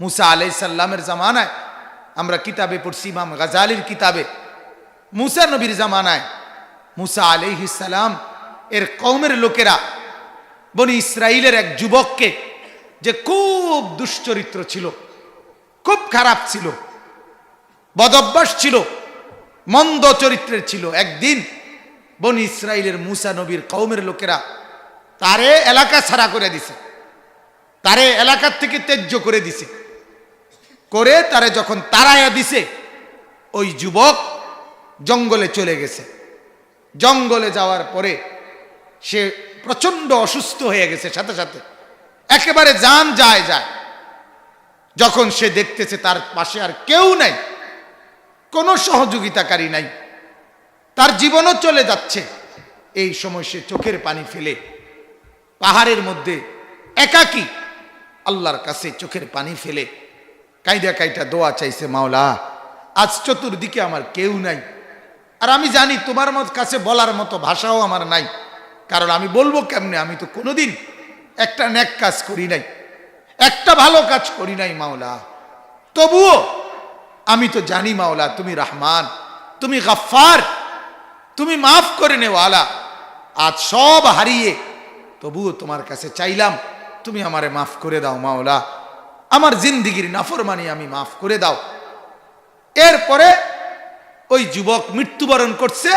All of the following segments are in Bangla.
মুসা আলাইহিস সালামের জামানায় আমরা কিতাবে পড়ছি, ইমাম গাজালির কিতাবে, মুসা নবীর জামানায় মুসা আলাইহিস সালাম এর কওমের লোকেরা বনি ইসরাইলের এক যুবককে, যে খুব দুশ্চরিত্র ছিল, খুব খারাপ ছিল, বদঅভ্যাস ছিল, মন্দ চরিত্রের ছিল, একদিন বনি ইসরাইলের মুসা নবীর কওমের লোকেরা তারে এলাকা ছাড়া করে দিছে, তারে এলাকার থেকে ত্যায্য করে দিছে। করে তারে যখন তাড়াইয়া দিছে, ওই যুবক জঙ্গলে চলে গেছে। জঙ্গলে যাওয়ার পরে সে প্রচন্ড অসুস্থ হয়ে গেছে, সাথে সাথে একেবারে জান যায়। যখন সে দেখতেছে তার পাশে আর কেউ নাই, কোনো সহযোগিতাকারী নাই, তার জীবনও চলে যাচ্ছে, এই সময় সে চোখের পানি ফেলে পাহাড়ের মধ্যে একাকী আল্লাহর কাছে চোখের পানি ফেলে কাইদা কাইটা দোয়া চাইছে, মাওলা আজ চতুর্দিকে আমার কেউ নাই, আর আমি জানি তোমার কাছে বলার মতো ভাষাও আমার নাই, কারণ আমি বলবো কেমনে, আমি তো কোনোদিন একটা নেক কাজ করি নাই, একটা ভালো কাজ করি নাই মাওলা। তবুও আমি তো জানি মাওলা তুমি রহমান, তুমি গফফার, তুমি মাফ করে নেওয়ালা। আজ সব হারিয়ে তবুও তোমার কাছে চাইলাম, তুমি আমারে মাফ করে দাও মাওলা, আমার জিন্দিগির নাফরমানি আমি মাফ করে দাও। এরপরে ওই যুবক মৃত্যুবরণ করছে।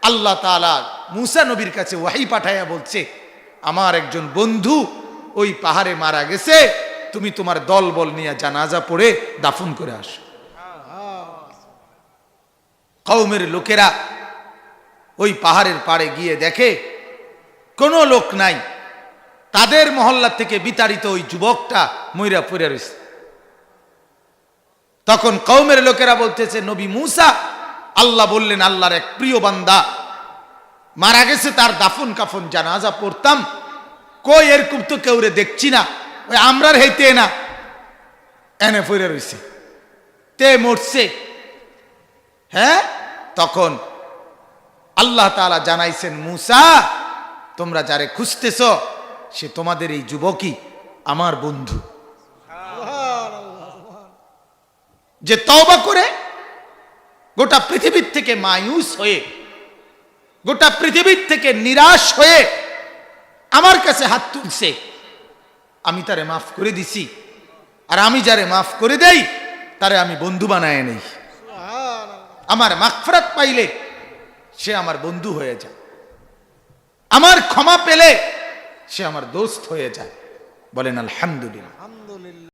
আল্লাহ তাআলা মুসা নবীর কাছে ওয়াহি পাঠাইয়া বলছে, আমার একজন বন্ধু ওই পাহাড়ে মারা গেছে, তুমি তোমার দলবল নিয়ে জানাজা পড়ে দাফন করে আসো। কওমের লোকেরা ওই পাহাড়ের পাড়ে গিয়ে দেখে কোনো লোক নাই, তাদের মহল্লা থেকে বিতাড়িত ওই যুবকটা মইরা পড়ে রয়েছে। তখন কওমের লোকেরা বলতেছে, নবী মুসা, আল্লাহ বললেন আল্লাহর এক প্রিয় বান্দা মারা গেছে, তার দাফন কাফন জানাজা পড়তাম, কই এরকম তো কেউরে দেখছি না, ওই আমরার হেইতে না এনে পড়ে রয়েছে, তে মরছে। হ্যাঁ, তখন আল্লাহ তাআলা জানাইছেন, মুসা তোমরা যারে খুঁজতেছ সে তোমাদের এই যুবকই আমার বন্ধু, যে তওবা করে গোটা পৃথিবীর থেকে মায়ুস হয়ে, গোটা পৃথিবীর থেকে নিরাশ হয়ে আমার কাছে হাত তুলছে, আমি তারে মাফ করে দিছি। আর আমি যারে মাফ করে দেই তারে আমি বন্ধু বানায় নেই। আমার মাগফিরাত পাইলে সে আমার বন্ধু হয়ে যায়, আমার ক্ষমা পেলে সে আমার দোস্ত হয়ে যায়। বলেন আলহামদুলিল্লাহ।